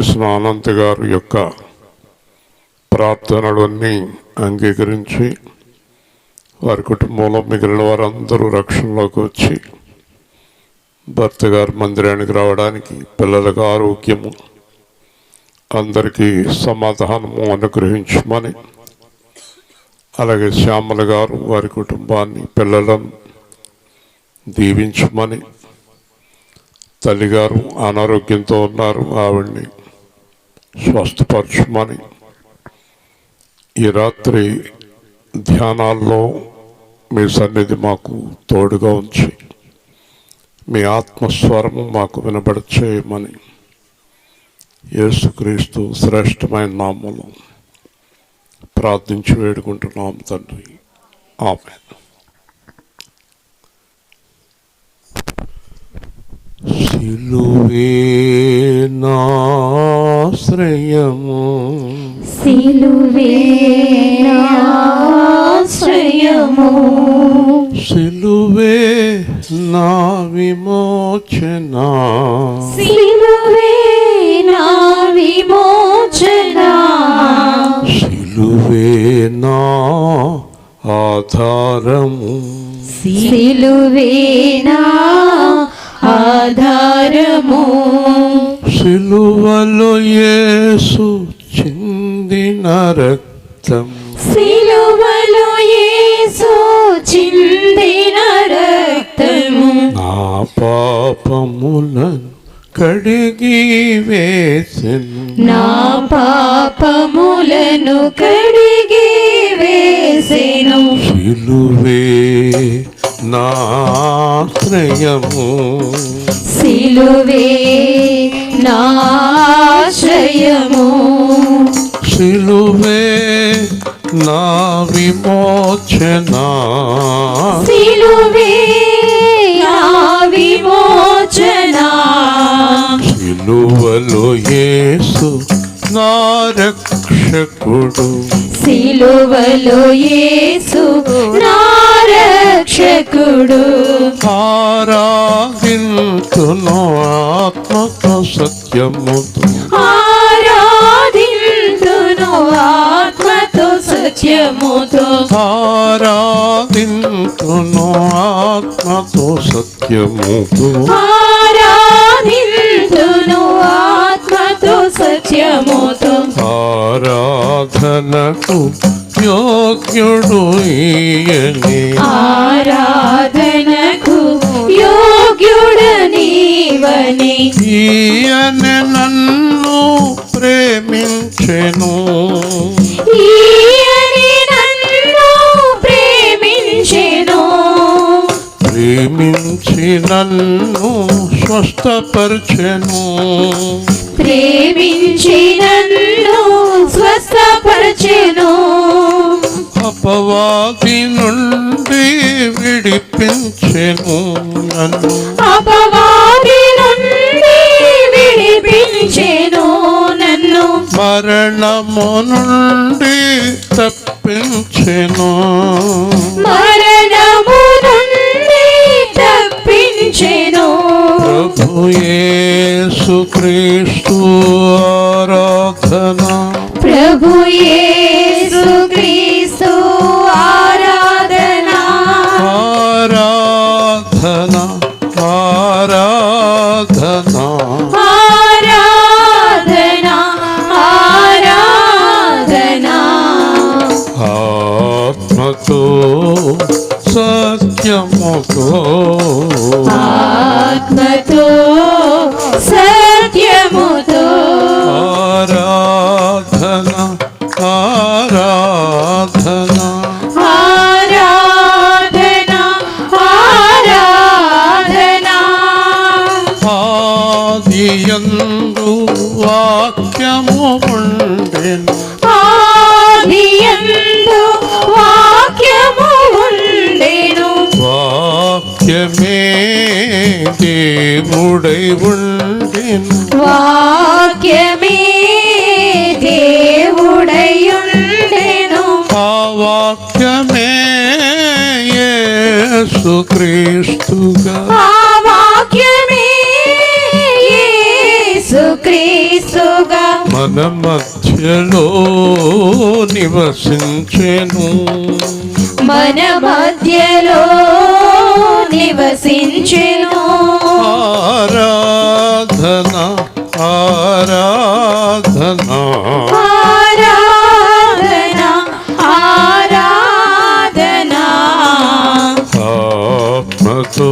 అనంత్ గారి యొక్క ప్రార్థనలన్నీ అంగీకరించి వారి కుటుంబంలో మిగిలిన వారందరూ రక్షణలోకి వచ్చి భర్త గారు మందిరానికి రావడానికి, పిల్లలకు ఆరోగ్యము, అందరికీ సమాధానము అనుగ్రహించమని, అలాగే శ్యామల గారు వారి కుటుంబాన్ని, పిల్లలను దీవించమని, తల్లిగారు అనారోగ్యంతో ఉన్నారు, ఆవిడ్ని స్వస్థపరచమని, ఈ రాత్రి ధ్యానాల్లో మీ సన్నిధి మాకు తోడుగా ఉంచి మీ ఆత్మస్వరము మాకు వినబడచేయమని యేసుక్రీస్తు శ్రేష్టమైన నామములో ప్రార్థించి వేడుకుంటున్నాం తండ్రి, ఆమేన్. సిలువే నాశ్రయము, సిలువే నాశ్రయము, సిలువే నా విమోచన, సిలువే నా విమోచన, సిలువే నా ఆధారము, సిలువే నా ఆధారము, సిలువలో యేసు చిందిన రక్తం, సిలువలో యేసు చిందిన రక్తము, నా పాపములను కడిగి వేసెను, నా పాపములను కడిగి వేసెను, సిలువే నాశ్రయము, సిలువే నాశ్రయము, సిలువే నా విమోచన, సిలువే నా విమోచన, సిలువలో యేసు నా రక్షకుడు, సిలువలో యేసు నా రక్షకుడు, ఆరాధింతును ఆత్మతో సత్యముతో, ఆరాధింతును ఆత్మతో సత్యముతో, ఆరాధింతును ఆత్మతో సత్యముతో, ఆరాధింతును ఆత్మతో సత్యముతో, ఆరాధనకు యోగ్యుడు ఈయనే, ఆరాధనకు యోగ్యుడు నీవని, ఈయనే నన్ను ప్రేమించెను, ఈయని నన్ను ప్రేమించెను, ప్రేమించి నన్ను స్వస్థపరచెను, ప్రేమించి నన్ను స్వస్థపరచెను, అపవాది నుండి విడిపించెను నన్ను, అపవాది నుండి విడిపించెను నన్ను, మరణము నుండి తప్పించెను, మరణము నుండి తప్పించెను, ప్రభు యేసుక్రీస్తు ఆరాధన, ప్రభు యేసుక్రీస్తు ఆరాధన, ఆరాధన, ఆరాధన, ఆరాధన, ఆరాధన, ఆత్మతో సత్యముతో, ఆత్మతో సత్యముతో, ఆరాధన, ఆరాధన, ఆరాధన, ఆరాధన, ఆదియందు వాక్యము ఉండెను, ఆదియందు వాక్యము ఉండెను, వాక్యమే దేవుడై ఉండెను, వాక్యమే దేవుడై ఉండెను, ఆ వాక్యమే యేసుక్రీస్తుగా, ఆ వాక్యమే యేసుక్రీస్తుగా, మన మధ్యలో నివసించెను. మన మధ్యలో నివసించెను. ఆరాధన ఆరాధన ఆరాధన ఆరాధన ఆత్మతో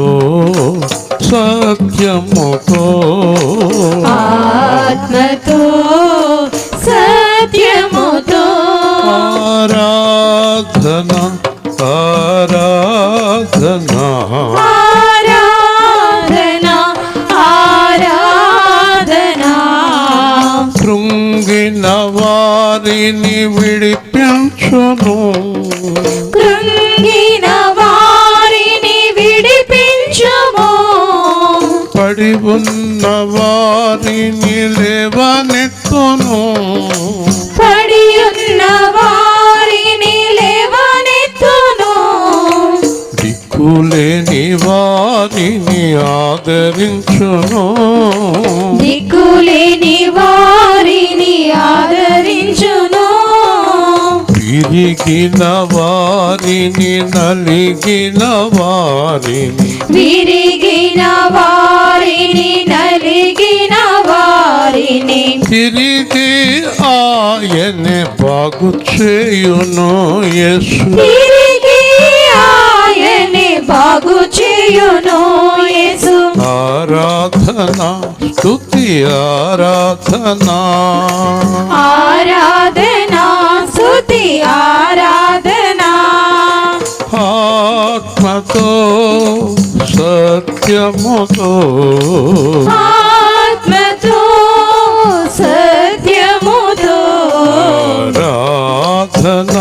సత్యముతో ఆత్మతో సత్యముతో ఆరాధన ఆరాధన ఆరాధన ఆరాధన కృంగిన వారిని విడిపించును. కృంగిన వారిని విడిపించుము. పడి ఉన్న వారిని లేవనెత్తును. పడి ఉన్న వారిని లేవనెత్తును. దిక్కులేని వారిని ఆదరించును. దిక్కులేని వారిని ఆదరించును. విరిగిన వారిని నలిగిన వారిని విరిగిన వారిని నలిగిన వారిని తిరిగి ఆయనే బాగు చేయును. యేసు తిరిగి ఆయనే బాగు చేయును. యేసు ఆరాధన స్తుతి ఆరాధన ఆరాధన స్తుతి ఆరాధన ఆత్మతో సత్యముతో ఆత్మతో సత్యముతో ఆరాధన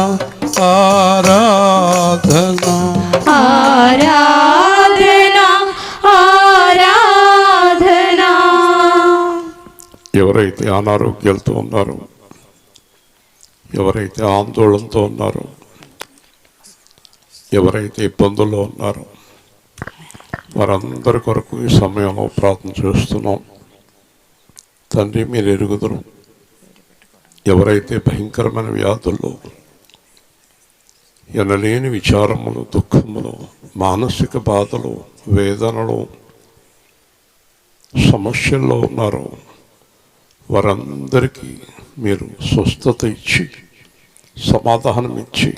ఆరాధన ఆరాధన ఆరాధన. ఎవరైతే అనారోగ్యాలతో ఉన్నారో, ఎవరైతే ఆందోళనతో ఉన్నారో, ఎవరైతే ఇబ్బందుల్లో ఉన్నారో వారందరి కొరకు ఈ సమయంలో ప్రార్థన చేస్తున్నాం. తండ్రి, మీరు ఎరుగుదురు. ఎవరైతే భయంకరమైన వ్యాధుల్లో, ఎనలేని విచారములు, దుఃఖములు, మానసిక బాధలు, వేదనలు, సమస్యల్లో ఉన్నారో వారందరికీ మీరు స్వస్థత ఇచ్చి, సమాధానం ఇచ్చి,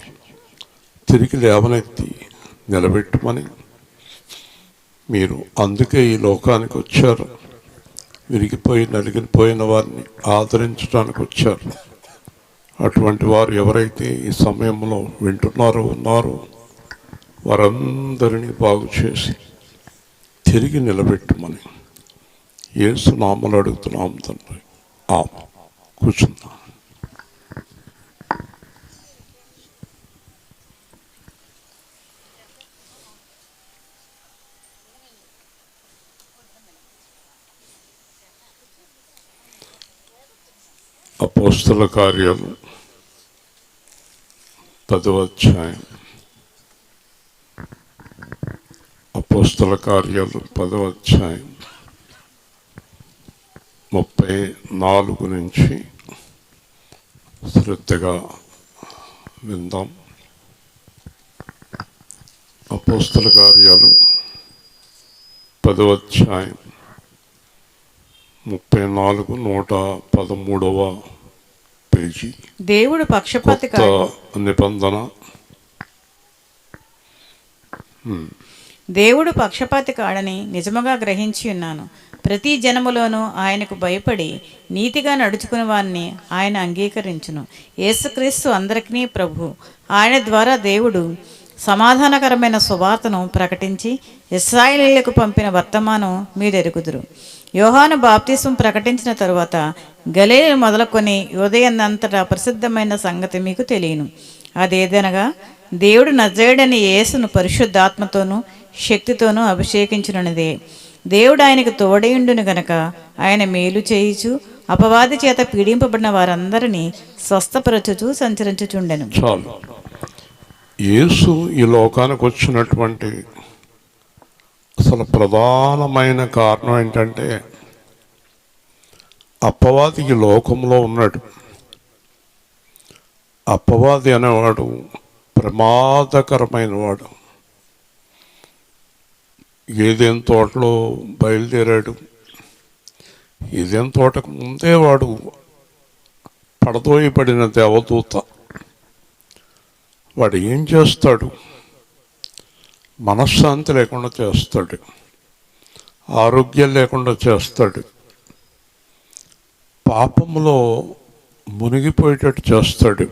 తిరిగి లేవనెత్తి నిలబెట్టమని, మీరు అందుకే ఈ లోకానికి వచ్చారు. విరిగిపోయి నలిగిపోయిన వారిని ఆదరించడానికి వచ్చారు. అటువంటి వారు ఎవరైతే ఈ సమయంలో వింటున్నారో ఉన్నారో వారందరినీ బాగు చేసి తిరిగి నిలబెట్టమని యేసు నామములో అడుగుతున్నాం తండ్రి. ఆమేన్. కూర్చుందాం. అపోస్తల కార్యాలు 10వ అధ్యాయం. అపోస్తల కార్యాలు 10వ అధ్యాయం 34 నుంచి శ్రద్ధగా విందాం. అపోస్తల కార్యాలు 10వ అధ్యాయం 34 113వ పేజీ. దేవుడు పక్షపాతి కొత్త నిబంధన. దేవుడు పక్షపాతి కాడని నిజముగా గ్రహించి ఉన్నాను. ప్రతి జనములోనూ ఆయనకు భయపడి నీతిగా నడుచుకుని వారిని ఆయన అంగీకరించును. యేసుక్రీస్తు అందరికీ ప్రభు. ఆయన ద్వారా దేవుడు సమాధానకరమైన సువార్తను ప్రకటించి ఇశ్రాయేలీయులకు పంపిన వర్తమానం మీరెరుగుదురు. యోహాను బాప్తిస్మం ప్రకటించిన తరువాత గలిలయ మొదలుకొని యూదయనంతటా ప్రసిద్ధమైన సంగతి మీకు తెలియను. అదేదనగా దేవుడు నజరేయుడైన యేసును పరిశుద్ధాత్మతోనూ శక్తితోనూ అభిషేకించునదే. దేవుడు ఆయనకు తోడయుండును గనక ఆయన మేలు చేయుచు అపవాది చేత పీడింపబడిన వారందరినీ స్వస్థపరచుచు సంచరించుచుండెను. చాలు. యేసు ఈ లోకానికి వచ్చినటువంటి అసలు ప్రధానమైన కారణం ఏంటంటే అపవాది ఈ లోకంలో ఉన్నాడు. అపవాది అనేవాడు ప్రమాదకరమైన వాడు. ఏదేం తోటలో బయలుదేరాడు. ఏదేం తోటకు ముందే వాడు పడదోయబడిన దేవదూత. వాడు ఏం చేస్తాడు? మనశ్శాంతి లేకుండా చేస్తాడు, ఆరోగ్యం లేకుండా చేస్తాడు, పాపంలో మునిగిపోయేటట్టు చేస్తాడు.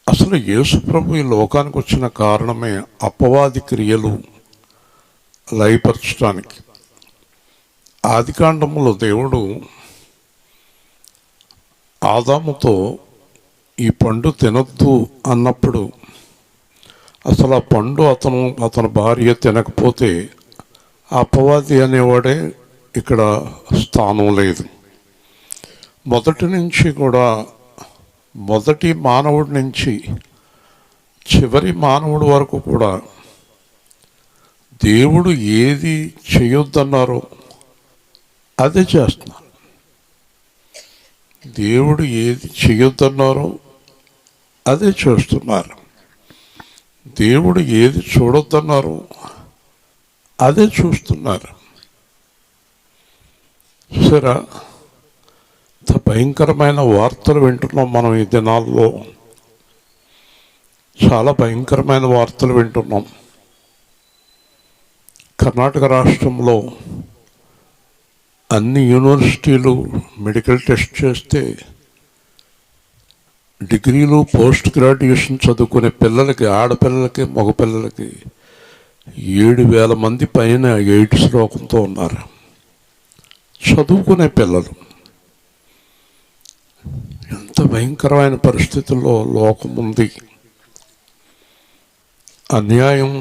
అసలు యేసుప్రభు ఈ లోకానికి వచ్చిన కారణమే అపవాది క్రియలు లయపరచడానికి. ఆదికాండములో దేవుడు ఆదాముతో ఈ పండు తినొద్దు అన్నప్పుడు అసలు ఆ పండు అతని భార్య తినకపోతే అపవాది అనేవాడే ఇక్కడ స్థానం లేదు. మొదటి నుంచి కూడా, మొదటి మానవుడి నుంచి చివరి మానవుడి వరకు కూడా దేవుడు ఏది చేయొద్దన్నారో అదే చేస్తున్నారు. దేవుడు ఏది చేయొద్దన్నారో అదే చేస్తున్నారు. దేవుడు ఏది చూడొద్దన్నారో అదే చూస్తున్నారు. సరే, భయంకరమైన వార్తలు వింటున్నాం మనం ఈ దినాల్లో. చాలా భయంకరమైన వార్తలు వింటున్నాం. కర్ణాటక రాష్ట్రంలో అన్ని యూనివర్సిటీలు మెడికల్ టెస్ట్ చేస్తే డిగ్రీలు, పోస్ట్ గ్రాడ్యుయేషన్ చదువుకునే పిల్లలకి, ఆడపిల్లలకి, మగపిల్లలకి 7,000 మంది పైన ఎయిడ్స్ రోగంతో ఉన్నారు. చదువుకునే పిల్లలు. ఎంత భయంకరమైన పరిస్థితుల్లో లోకం ఉంది. అన్యాయం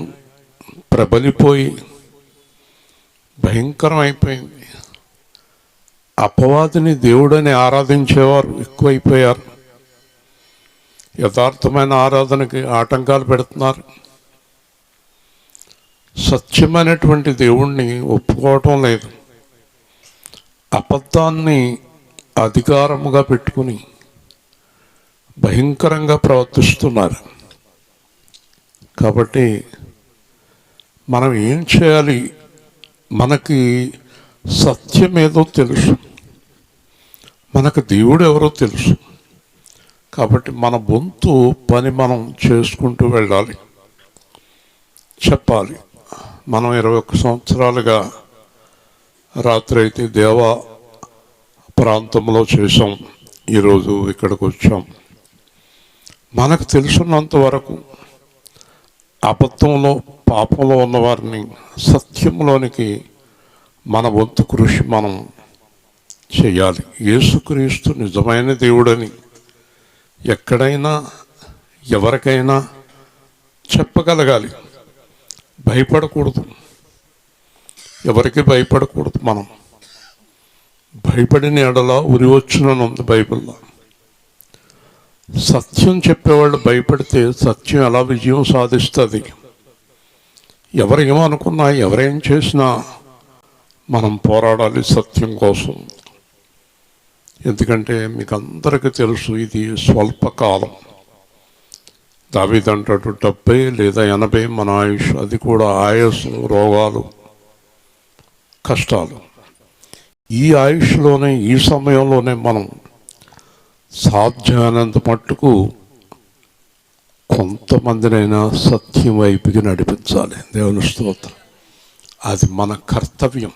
ప్రబలిపోయి భయంకరం అయిపోయింది. అపవాదిని దేవుడని ఆరాధించేవారు ఎక్కువైపోయారు. యథార్థమైన ఆరాధనకి ఆటంకాలు పెడుతున్నారు. సత్యమైనటువంటి దేవుణ్ణి ఒప్పుకోవటం లేదు. అబద్ధాన్ని అధికారముగా పెట్టుకుని భయంకరంగా ప్రవర్తిస్తున్నారు. కాబట్టి మనం ఏం చేయాలి? మనకి సత్యం ఏదో తెలుసు, మనకు దేవుడు ఎవరో తెలుసు. కాబట్టి మన వంతు పని మనం చేసుకుంటూ వెళ్ళాలి, చెప్పాలి. మనం 21 సంవత్సరాలుగా రాత్రి అయితే దేవా ప్రాంతంలో చేసాం, ఈరోజు ఇక్కడికి వచ్చాం. మనకు తెలుసున్నంత వరకు అబద్ధంలో, పాపంలో ఉన్నవారిని సత్యంలోనికి మన వంతు కృషి మనం చేయాలి. యేసుక్రీస్తు నిజమైన దేవుడని ఎక్కడైనా ఎవరికైనా చెప్పగలగాలి. భయపడకూడదు, ఎవరికి భయపడకూడదు. మనం భయపడిన ఎడల ఉరి వచ్చునని ఉంది బైబిల్లో. సత్యం చెప్పేవాళ్ళు భయపడితే సత్యం ఎలా విజయం సాధిస్తుంది? ఎవరేమనుకున్నా, ఎవరేం చేసినా మనం పోరాడాలి సత్యం కోసం. ఎందుకంటే మీకు అందరికీ తెలుసు, ఇది స్వల్పకాలం. దావీదంటాడు 70 లేదా 80 మన ఆయుష్. అది కూడా ఆయాసం, రోగాలు, కష్టాలు. ఈ ఆయుష్లోనే, ఈ సమయంలోనే మనం సాధ్యమైనంత మట్టుకు కొంతమందినైనా సత్యం వైపుకి నడిపించాలి. దేవుని స్తోత్రం. అది మన కర్తవ్యం.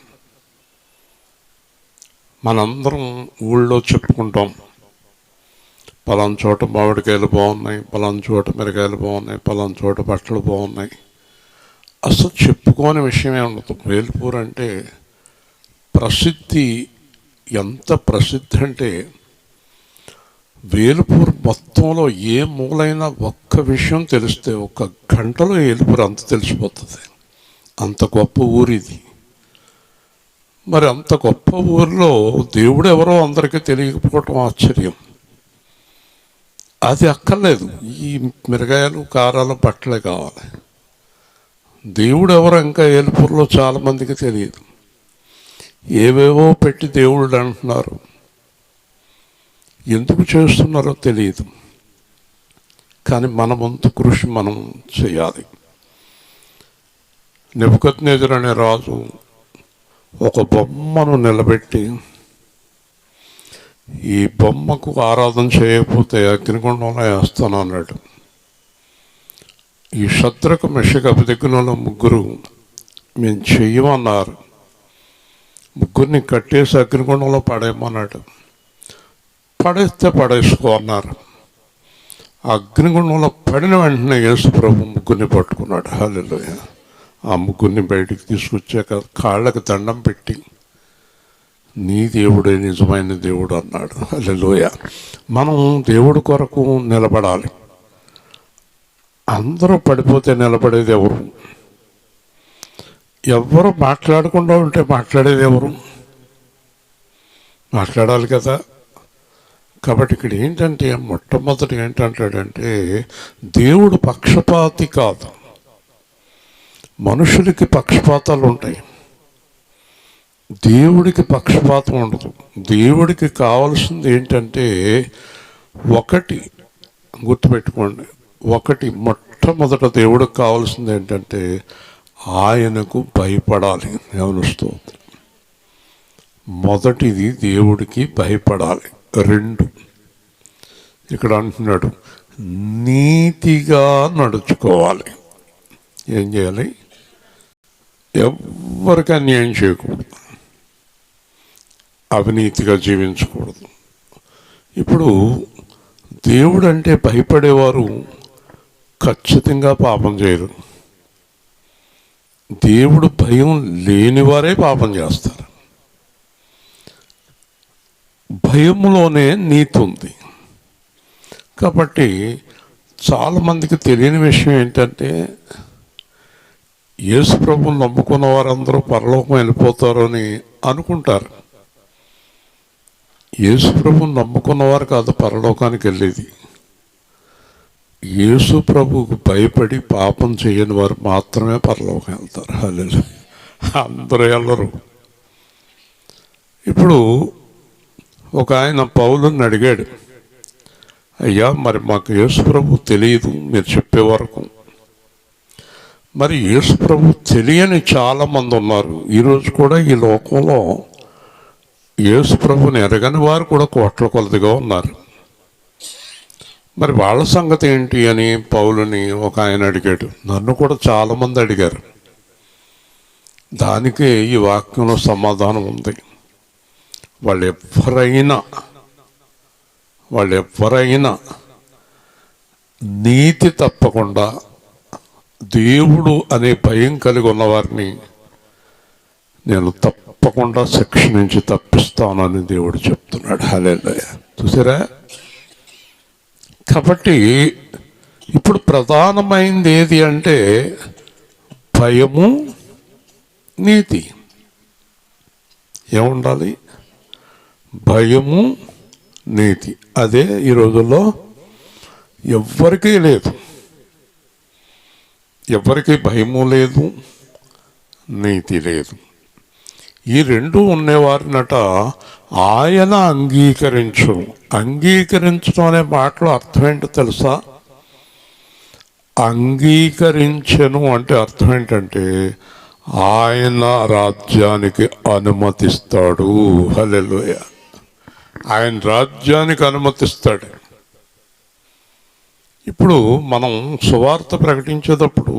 మనందరం ఊళ్ళో చెప్పుకుంటాం, పలానా చోట మామిడికాయలు బాగున్నాయి, పలానా చోట మిరకాయలు బాగున్నాయి, పలానా చోట బట్టలు బాగున్నాయి. అసలు చెప్పుకోని విషయమే ఉండదు. వేల్పూర్ అంటే ప్రసిద్ధి. ఎంత ప్రసిద్ధి అంటే వేల్పూర్ మొత్తంలో ఏ మూలైనా ఒక్క విషయం తెలిస్తే 1 గంటలో వేల్పూర్ అంత తెలిసిపోతుంది. అంత గొప్ప ఊరిది. మరి అంత గొప్ప ఊరిలో దేవుడు ఎవరో అందరికీ తెలియకపోవటం ఆశ్చర్యం. అది అక్కర్లేదు. ఈ మిరగాయలు, కారాలు, బట్టలే కావాలి. దేవుడు ఎవరో ఇంకా ఏలుపూర్లో చాలామందికి తెలియదు. ఏవేవో పెట్టి దేవుళ్ళు అంటున్నారు. ఎందుకు చేస్తున్నారో తెలియదు, కానీ మన వంతు కృషి మనం చేయాలి. నెబుకద్నెజరు అనే రాజు ఒక బొమ్మను నిలబెట్టి, ఈ బొమ్మకు ఆరాధన చేయకపోతే అగ్నిగుండంలో వేస్తాను అన్నాడు. ఈ శత్రుక మెషక అభిదిగ్గులలో ముగ్గురు మేము చెయ్యమన్నారు. ముగ్గురిని కట్టేసి అగ్నిగుండంలో పడేయమన్నాడు. పడేస్తే పడేసుకో అన్నారు. అగ్నిగుండంలో పడిన వెంటనే యేసు ప్రభు ముగ్గురిని పట్టుకున్నాడు. హల్లెలూయా. ఆ ముగ్గురిని బయటికి తీసుకొచ్చాక కాళ్ళకి దండం పెట్టి, నీ దేవుడే నిజమైన దేవుడు అన్నాడు. హల్లెలూయా. మనం దేవుడి కొరకు నిలబడాలి. అందరూ పడిపోతే నిలబడేది ఎవరు? ఎవరు మాట్లాడకుండా ఉంటే మాట్లాడేది ఎవరు? మాట్లాడాలి కదా. కాబట్టి ఇక్కడ ఏంటంటే, మొట్టమొదటి ఏంటంటాడంటే, దేవుడు పక్షపాతి కాదు. మనుషులకి పక్షపాతాలు ఉంటాయి, దేవుడికి పక్షపాతం ఉండదు. దేవుడికి కావాల్సింది ఏంటంటే, ఒకటి గుర్తుపెట్టుకోండి, మొట్టమొదట దేవుడికి కావాల్సింది ఏంటంటే ఆయనకు భయపడాలి. ఏమనుస్తూ మొదటిది దేవుడికి భయపడాలి. 2, ఇక్కడ అంటున్నాడు నీతిగా నడుచుకోవాలి. ఏం చేయాలి? ఎవ్వరికి అన్యాయం చేయకూడదు, అవినీతిగా జీవించకూడదు. ఇప్పుడు దేవుడు అంటే భయపడేవారు ఖచ్చితంగా పాపం చేయరు. దేవుడు భయం లేనివారే పాపం చేస్తారు. భయంలోనే నీతి ఉంది. కాబట్టి చాలామందికి తెలియని విషయం ఏంటంటే, యేసు ప్రభువుని నమ్ముకున్న వారందరూ పరలోకం వెళ్ళిపోతారు అని అనుకుంటారు. యేసు ప్రభువుని నమ్ముకున్నవారు కాదు పరలోకానికి వెళ్ళేది. యేసు ప్రభువుకు భయపడి పాపం చేయని వారు మాత్రమే పరలోకం వెళ్తారు. హల్లెలూయా. అందరూ వెళ్ళరు. ఇప్పుడు ఒక ఆయన పౌలుని అడిగాడు, అయ్యా మరి మాకు యేసు ప్రభు తెలియదు మీరు చెప్పే వరకు. మరి యేసు ప్రభు తెలియని చాలామంది ఉన్నారు. ఈరోజు కూడా ఈ లోకంలో యేసు ప్రభుని ఎరగని వారు కూడా కోట్ల కొలదిగా ఉన్నారు. మరి వాళ్ళ సంగతి ఏంటి అని పౌలుని ఒక ఆయన అడిగాడు. నన్ను కూడా చాలామంది అడిగారు. దానికే ఈ వాక్యంలో సమాధానం ఉంది. వాళ్ళు ఎవరైనా నీతి తప్పకుండా దేవుడు అనే భయం కలిగి ఉన్నవారిని నేను తప్పకుండా శిక్ష నుంచి తప్పిస్తానని దేవుడు చెప్తున్నాడు. హల్లెలూయా. చూసారా? కాబట్టి ఇప్పుడు ప్రధానమైనది ఏది అంటే భయము, నీతి. ఏముండాలి? భయము, నీతి. అదే ఈ రోజుల్లో ఎవ్వరికీ లేదు. ఎవరికి భయము లేదు, నీతి లేదు. ఈ రెండు ఉండేవారినట ఆయన అంగీకరించడం అనే మాటలో అర్థం ఏంటో తెలుసా? అంగీకరించను అంటే అర్థం ఏంటంటే ఆయన రాజ్యానికి అనుమతిస్తాడు. హల్లెలూయా. ఆయన రాజ్యానికి అనుమతిస్తాడు. ఇప్పుడు మనం సువార్త ప్రకటించేటప్పుడు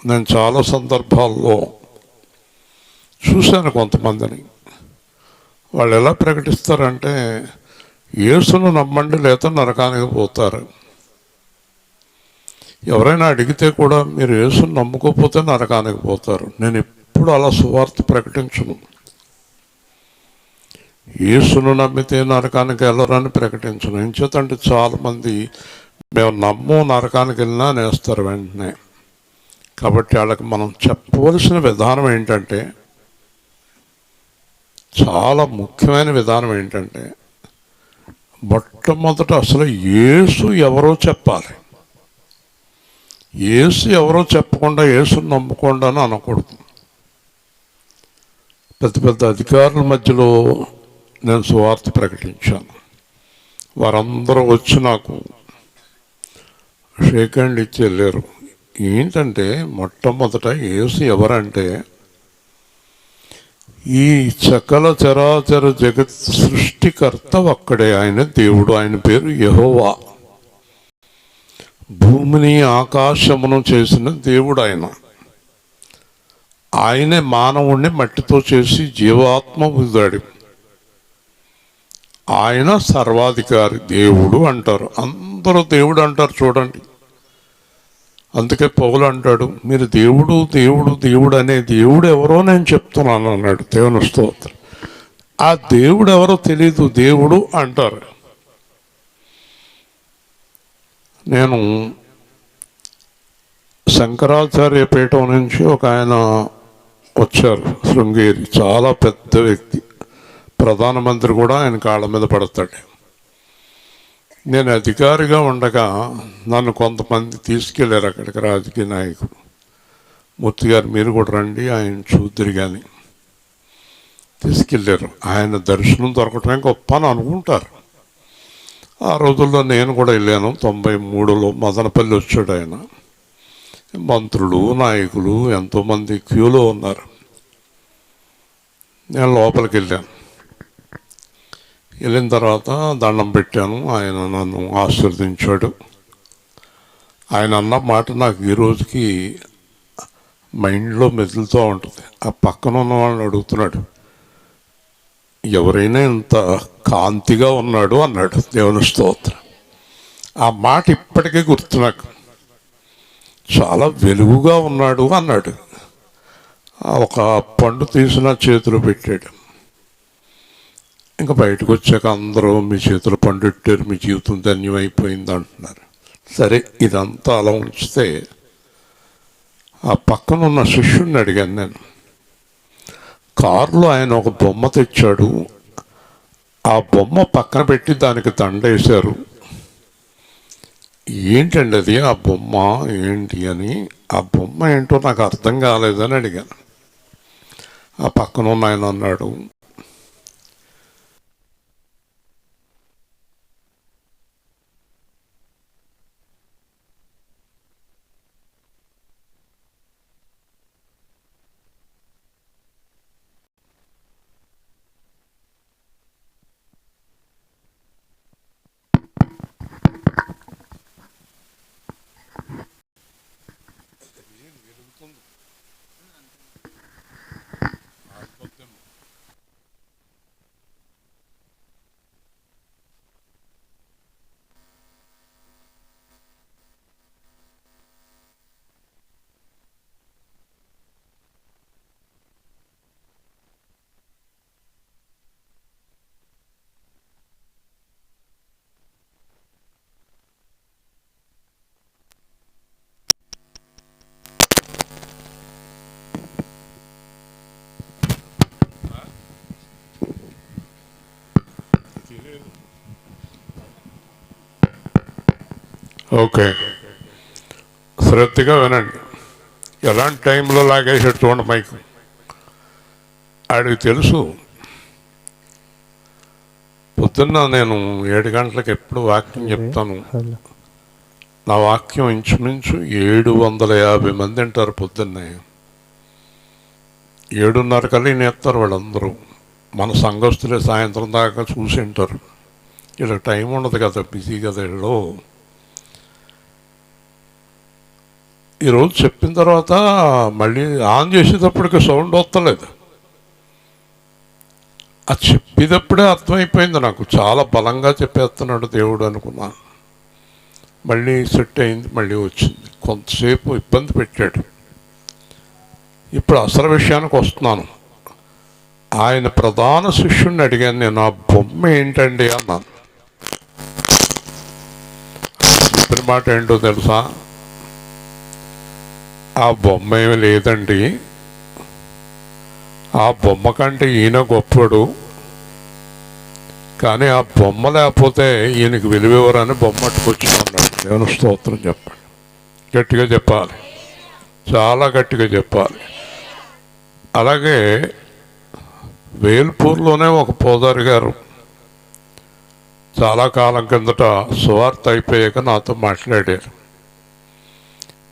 నేను చాలా సందర్భాల్లో చూశాను కొంతమందిని. వాళ్ళు ఎలా ప్రకటిస్తారంటే, యేసును నమ్మండి లేదా నరకానికి పోతారు. ఎవరైనా అడిగితే కూడా మీరు యేసును నమ్ముకోకపోతే నరకానికి పోతారు. నేను ఎప్పుడు అలా సువార్త ప్రకటించను. యేసును నమ్మితే నరకానికి వెళ్ళరని ప్రకటించను. ఎంచేతంటే చాలామంది మేము నరకానికి వెళ్ళినా నేస్తారు వెంటనే. కాబట్టి వాళ్ళకి మనం చెప్పవలసిన విధానం ఏంటంటే, చాలా ముఖ్యమైన విధానం ఏంటంటే, మొట్టమొదట అసలు యేసు ఎవరో చెప్పాలి. యేసు ఎవరో చెప్పకుండా యేసును నమ్ముకోండి అని అనకూడదు. పెద్ద పెద్ద అధికారుల మధ్యలో నేను సువార్త ప్రకటించాను. వారందరూ వచ్చి నాకు షేక్ హ్యాండ్ ఇచ్చి వెళ్ళారు. ఏంటంటే మొట్టమొదట యేసు ఎవరంటే ఈ సకల చరాచర జగత్ సృష్టికర్త ఒక్కడే. ఆయన దేవుడు. ఆయన పేరు యెహోవా. భూమిని ఆకాశమును చేసిన దేవుడు ఆయన. ఆయనే మానవుణ్ణి మట్టితో చేసి జీవాత్మ ఉదాడు. ఆయన సర్వాధికారి. దేవుడు అంటారు, అందరూ దేవుడు అంటారు. చూడండి, అందుకే పౌలు అంటాడు, మీరు దేవుడు దేవుడు దేవుడు అనే దేవుడు ఎవరో నేను చెప్తున్నాను అన్నాడు. దేవుని స్తోత్రం. ఆ దేవుడు ఎవరో తెలీదు, దేవుడు అంటారు. నేను శంకరాచార్య పీఠం నుంచి ఒక ఆయన వచ్చారు, శృంగేరి. చాలా పెద్ద వ్యక్తి, ప్రధానమంత్రి కూడా ఆయన కాళ్ళ మీద పడతాడు. నేను అధికారిగా ఉండగా నన్ను కొంతమంది తీసుకెళ్ళారు అక్కడికి, రాజకీయ నాయకులు. మూర్తి గారు మీరు కూడా రండి, ఆయన చూద్దరు కానీ తీసుకెళ్ళారు. ఆయన దర్శనం దొరకటమే గొప్ప అని అనుకుంటారు. ఆ రోజుల్లో నేను కూడా వెళ్ళాను. 93లో మదనపల్లి వచ్చాడు ఆయన. మంత్రులు, నాయకులు ఎంతోమంది క్యూలో ఉన్నారు. నేను లోపలికి వెళ్ళాను. వెళ్ళిన తర్వాత దండం పెట్టాను. ఆయన నన్ను ఆశీర్వదించాడు. ఆయన అన్న మాట నాకు ఈ రోజుకి మైండ్లో మెదులుతూ ఉంటుంది. ఆ పక్కన ఉన్న వాళ్ళని అడుగుతున్నాడు, ఎవరైనా ఇంత కాంతిగా ఉన్నాడు అన్నాడు. దేవుని స్తోత్రం. ఆ మాట ఇప్పటికీ గుర్తు నాకు. చాలా వెలుగుగా ఉన్నాడు అన్నాడు. ఒక పండు తీసిన చేతిలో పెట్టాడు. ఇంకా బయటకు వచ్చాక అందరూ మీ చేతులు పండెట్టారు, మీ జీవితం ధన్యమైపోయింది అంటున్నారు. సరే, ఇదంతా అలా ఉంచితే ఆ పక్కన ఉన్న శిష్యుడిని అడిగాను నేను. కారులో ఆయన ఒక బొమ్మ తెచ్చాడు. ఆ బొమ్మ పక్కన పెట్టి దానికి దండ వేశారు. ఏంటండి అది, ఆ బొమ్మ ఏంటి అని. ఆ బొమ్మ ఏంటో నాకు అర్థం కాలేదని అడిగాను. ఆ పక్కన ఉన్న ఆయన అన్నాడు, ఓకే శ్రద్ధగా వినండి. ఎలాంటి టైంలో లాగేసాడు చూడండి మైకు. ఆడికి తెలుసు. పొద్దున్న నేను 7 గంటలకు ఎప్పుడు వాక్యం చెప్తాను. నా వాక్యం ఇంచుమించు 750 మంది అంటారు పొద్దున్నే. 7:30 కల్లా నేస్తారు వాళ్ళందరూ. మన సంఘస్థులే సాయంత్రం దాకా చూసి ఉంటారు. ఇలా టైం ఉండదు కదా, బిజీ కదా వీళ్ళు. ఈరోజు చెప్పిన తర్వాత మళ్ళీ ఆన్ చేసేటప్పటికి సౌండ్ వస్తలేదు. అది చెప్పేటప్పుడే అర్థమైపోయింది నాకు, చాలా బలంగా చెప్పేస్తున్నాడు దేవుడు అనుకున్నాను. మళ్ళీ సెట్ అయింది, మళ్ళీ వచ్చింది. కొంతసేపు ఇబ్బంది పెట్టాడు. ఇప్పుడు అసలు విషయానికి వస్తున్నాను. ఆయన ప్రధాన శిష్యుడిని అడిగాను నేను, ఆ బొమ్మ ఏంటండి అన్నాను. చెప్పిన మాట ఏంటో తెలుసా, ఆ బొమ్మ ఏమి లేదండి, ఆ బొమ్మ కంటే ఈయన గొప్పడు, కానీ ఆ బొమ్మ లేకపోతే ఈయనకి విలువెవరని బొమ్మ అట్టుకొచ్చుకున్నాడు. దేవుని స్తోత్రం చెప్పండి. గట్టిగా చెప్పాలి, చాలా గట్టిగా చెప్పాలి. అలాగే వేల్పూర్లోనే ఒక పోదారి గారు చాలా కాలం కిందట సువార్త అయిపోయాక నాతో మాట్లాడారు.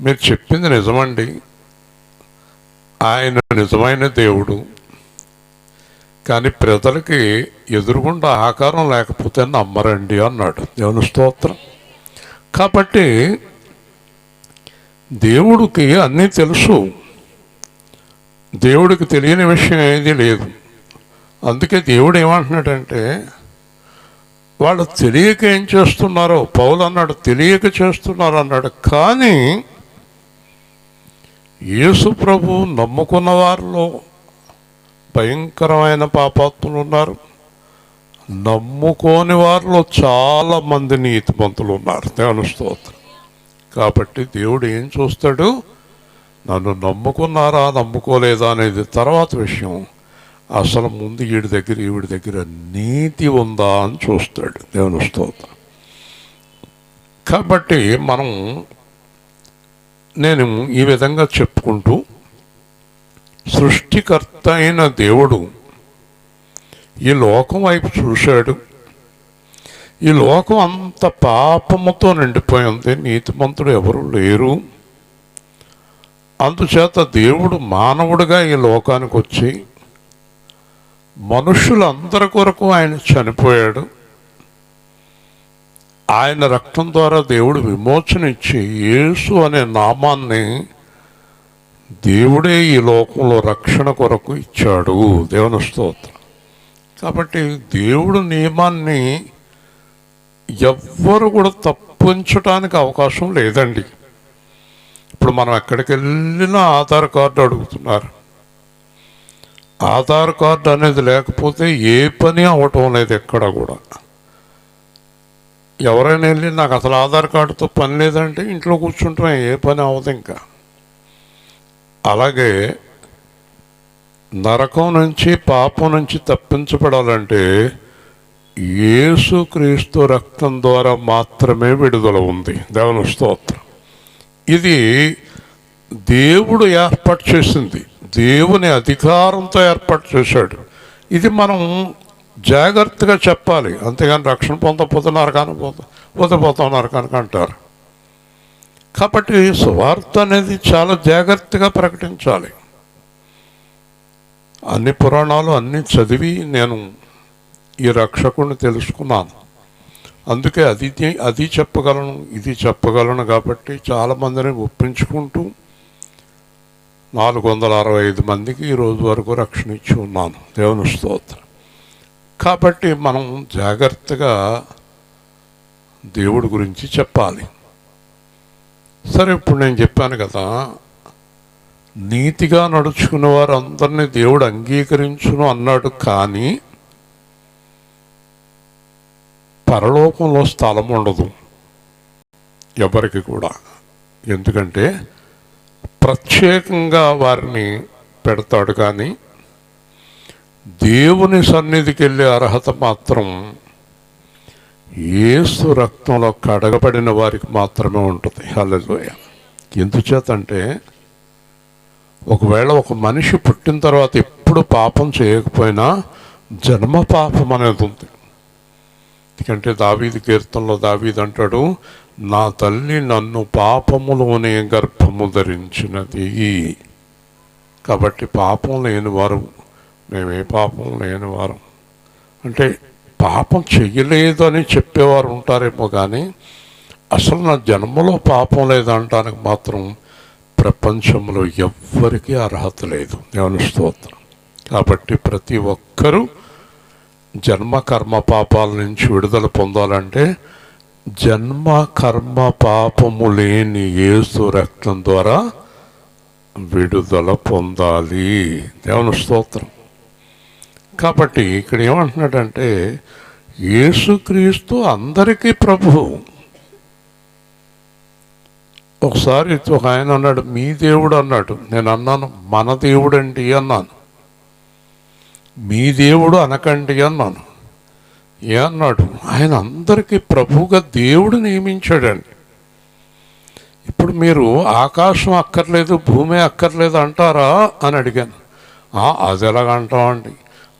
మీరు చెప్పింది నిజమండి, ఆయన నిజమైన దేవుడు, కానీ ప్రజలకి ఎదురుగుండా ఆకారం లేకపోతే నమ్మరండి అన్నాడు. దేవుని స్తోత్రం. కాబట్టి దేవుడికి అన్నీ తెలుసు, దేవుడికి తెలియని విషయం ఏది లేదు. అందుకే దేవుడు ఏమంటున్నాడంటే, వాళ్ళు తెలియక ఏం చేస్తున్నారో, పౌలు అన్నాడు తెలియక చేస్తున్నారు అన్నాడు. కానీ యేసు ప్రభు నమ్ముకున్న వారిలో భయంకరమైన పాపాత్ములు ఉన్నారు, నమ్ముకోని వారిలో చాలా మంది నీతిమంతులు ఉన్నారు. దేవుని స్తోత్రం. కాబట్టి దేవుడు ఏం చూస్తాడు, నన్ను నమ్ముకున్నారా నమ్ముకోలేదా అనేది తర్వాత విషయం. అసలు ముందు ఈవిడి దగ్గర నీతి ఉందా అని చూస్తాడు. దేవుని స్తోత్రం. కాబట్టి నేను ఈ విధంగా చెప్పుకుంటూ, సృష్టికర్త అయిన దేవుడు ఈ లోకం వైపు చూశాడు. ఈ లోకం అంత పాపముతో నిండిపోయింది, నీతిమంతుడు ఎవరు లేరు. అందుచేత దేవుడు మానవుడిగా ఈ లోకానికి వచ్చి మనుషులందరి కొరకు ఆయన చనిపోయాడు. ఆయన రక్తం ద్వారా దేవుడు విమోచన ఇచ్చి యేసు అనే నామాన్ని దేవుడే ఈ లోకంలో రక్షణ కొరకు ఇచ్చాడు. దేవుని స్తోత్రం. కాబట్టి దేవుడు నియమాన్ని ఎవ్వరు కూడా తప్పించడానికి అవకాశం లేదండి. ఇప్పుడు మనం ఎక్కడికి వెళ్ళినా ఆధార్ కార్డు అడుగుతున్నారు. ఆధార్ కార్డు అనేది లేకపోతే ఏ పని అవటం లేదు ఎక్కడ కూడా. ఎవరైనా వెళ్ళి నాకు అసలు ఆధార్ కార్డుతో పని లేదంటే ఇంట్లో కూర్చుంటాం, ఏ పని అవ్వదు ఇంకా. అలాగే నరకం నుంచి పాపం నుంచి తప్పించబడాలంటే యేసుక్రీస్తు రక్తం ద్వారా మాత్రమే విడుదల ఉంది. దేవుని స్తోత్రం. ఇది దేవుడు ఏర్పాటు చేసింది, దేవుని అధికారంతో ఏర్పాటు చేశాడు. ఇది మనం జాగ్రత్తగా చెప్పాలి. అంతేగాని రక్షణ పొందకపోతే నరకానికి పోతాం నరకానికి అంటారు. కాబట్టి సువార్త అనేది చాలా జాగ్రత్తగా ప్రకటించాలి. అన్ని పురాణాలు అన్నీ చదివి నేను ఈ రక్షకుడిని తెలుసుకున్నాను. అందుకే అది చెప్పగలను, ఇది చెప్పగలను. కాబట్టి చాలామందిని ఒప్పించుకుంటూ 465 మందికి ఈరోజు వరకు రక్షణ ఇచ్చి ఉన్నాను. దేవుని స్తోత్రం. కాబట్టి మనం జాగ్రత్తగా దేవుడి గురించి చెప్పాలి. సరే, ఇప్పుడు నేను చెప్పాను కదా, నీతిగా నడుచుకున్న వారు అందరినీ దేవుడు అంగీకరించును అన్నాడు. కానీ పరలోకంలో స్థలం ఉండదు ఎవరికి కూడా. ఎందుకంటే ప్రత్యేకంగా వారిని పెడతాడు. కానీ దేవుని సన్నిధికి వెళ్ళే అర్హత మాత్రం యేసు రక్తంలో కడగబడిన వారికి మాత్రమే ఉంటుంది. హల్లెలూయా. ఎందుచేతంటే ఒకవేళ ఒక మనిషి పుట్టిన తర్వాత ఎప్పుడు పాపం చేయకపోయినా జన్మ పాపం అనేది ఉంది. ఎందుకంటే దావీదు కీర్తనలో దావీదు అంటాడు, నా తల్లి నన్ను పాపములోనే గర్భము ధరించినది. కాబట్టి పాపం లేనివారు, మేమే పాపం లేనివారు అంటే పాపం చెయ్యలేదు అని చెప్పేవారు ఉంటారేమో, కానీ అసలు నా జన్మలో పాపం లేదంటానికి మాత్రం ప్రపంచంలో ఎవ్వరికీ అర్హత లేదు. దేవుని స్తోత్రం. కాబట్టి ప్రతి ఒక్కరూ జన్మ కర్మ పాపాల నుంచి విడుదల పొందాలంటే జన్మ కర్మ పాపము లేని యేసు రక్తం ద్వారా విడుదల పొందాలి. దేవుని స్తోత్రం. కాబట్టి ఇక్కడ ఏమంటున్నాడంటే యేసుక్రీస్తు అందరికీ ప్రభువు. ఒకసారి ఒక ఆయన అన్నాడు, మీ దేవుడు అన్నాడు. నేను అన్నాను, మన దేవుడండి అన్నాను. మీ దేవుడు అనకండి అన్నాను. ఏ అన్నాడు? ఆయన అందరికీ ప్రభువుగా దేవుడు నియమించాడండి. ఇప్పుడు మీరు ఆకాశం అక్కర్లేదు, భూమి అక్కర్లేదు అంటారా అని అడిగాను. అది ఎలాగంటామండి?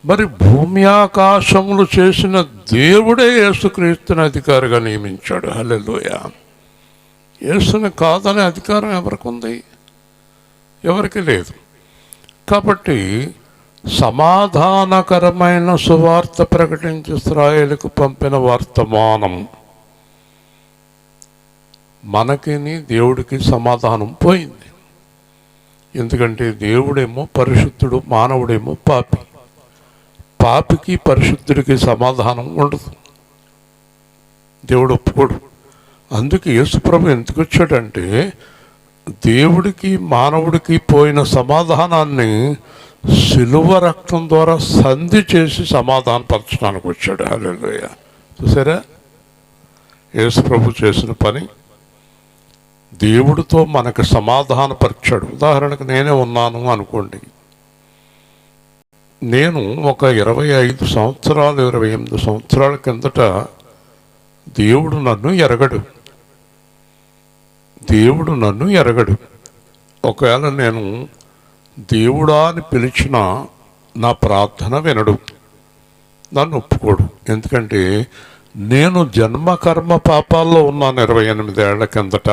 మరి భూమి ఆకాశములు చేసిన దేవుడే యేసుక్రీస్తుని అధికారిగా నియమించాడు. హల్లెలూయా. యేసుని కాదనే అధికారం ఎవరికి ఉంది? ఎవరికి లేదు. కాబట్టి సమాధానకరమైన సువార్త ప్రకటించి ఇశ్రాయేలుకు పంపిన వర్తమానం మనకిని దేవుడికి సమాధానం పోయింది. ఎందుకంటే దేవుడేమో పరిశుద్ధుడు, మానవుడేమో పాపి. పాపికి పరిశుద్ధుడికి సమాధానం ఉండదు, దేవుడు ఒప్పుకోడు. అందుకే యేసుప్రభు ఎందుకు వచ్చాడంటే దేవుడికి మానవుడికి పోయిన సమాధానాన్ని శిలువ రక్తం ద్వారా సంధి చేసి సమాధానపరచడానికి వచ్చాడు. హల్లెలూయా. చూసారా, యేసుప్రభు చేసిన పని దేవుడితో మనకు సమాధానపరిచాడు. ఉదాహరణకు నేనే ఉన్నాను అనుకోండి. నేను ఒక 25 సంవత్సరాలు 28 సంవత్సరాల కిందట దేవుడు నన్ను ఎరగడు. ఒకవేళ నేను దేవుడా అని పిలిచిన నా ప్రార్థన వినడు, నన్ను ఒప్పుకోడు. ఎందుకంటే నేను జన్మకర్మ పాపాల్లో ఉన్నాను 28 ఏళ్ల కిందట.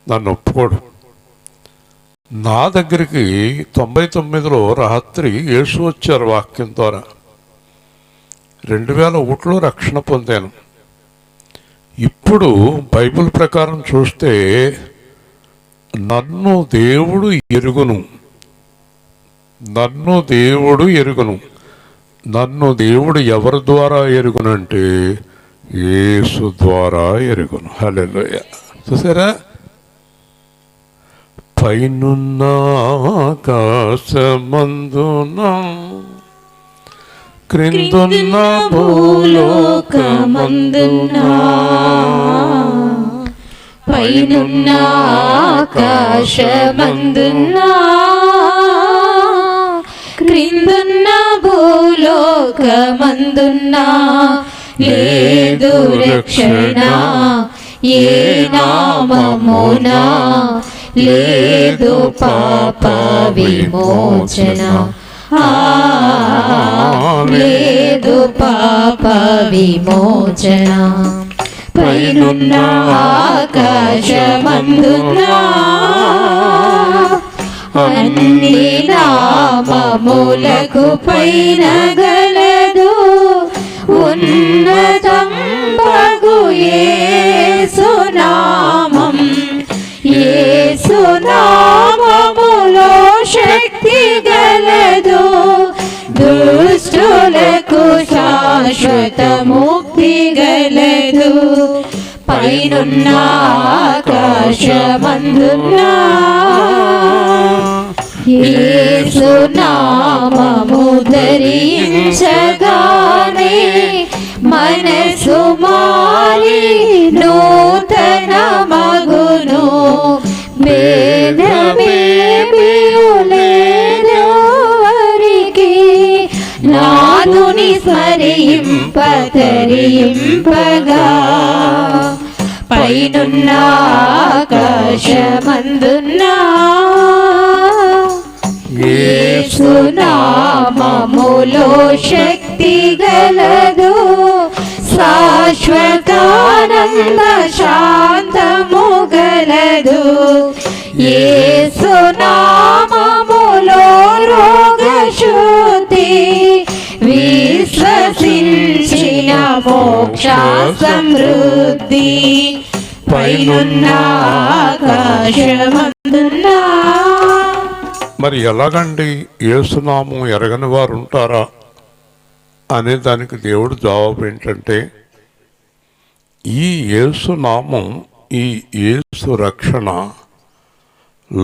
నన్ను ఒప్పుకోడు. నా దగ్గరికి 99లో రాత్రి యేసు వచ్చారు వాక్యం ద్వారా. 2001లో రక్షణ పొందాను. ఇప్పుడు బైబిల్ ప్రకారం చూస్తే నన్ను దేవుడు ఎరుగును. నన్ను దేవుడు ఎవరి ద్వారా ఎరుగునంటే యేసు ద్వారా ఎరుగును. హల్లెలూయా. చూసారా, పైనున్న ఆకాశమందున క్రిందున్న భూలోకమందున, పైనున్న ఆకాశమందున క్రిందున్న భూలోకమందున లేదు రక్షణ ఏ నామమున, లేదు పాప విమోచన, లేదు పాప విమోచన. పైనున్న ఆకాశమందున అన్ని నామములకు పైన గలదు ఉన్నతంబగు యేసు నామం. యేసు నామములో శక్తి గలదు, దుష్టులకు శాశ్వత ముక్తి గలదు. పైనున్న ఆకాశమందున యేసు నామము ధరించగానే మనసు మారి నూతన మగును. భేదమేమియు లేదెవ్వరికి, నాదుని స్మరింపగా. పైనున్న ఆకాశమందున యేసు నామములో శక్తి గలదు, శాశ్వతానంద శాంతము గలదు. యేసు నామములో రోగశుద్ధి, విశ్వసించిన మోక్ష సమృద్ధి. పైనున్న ఆకాశమందున. మరి ఎలాగండి యేసునామం ఎరగని వారు ఉంటారా అనే దానికి దేవుడు జవాబు ఏంటంటే, ఈ యేసునామం, ఈ యేసు రక్షణ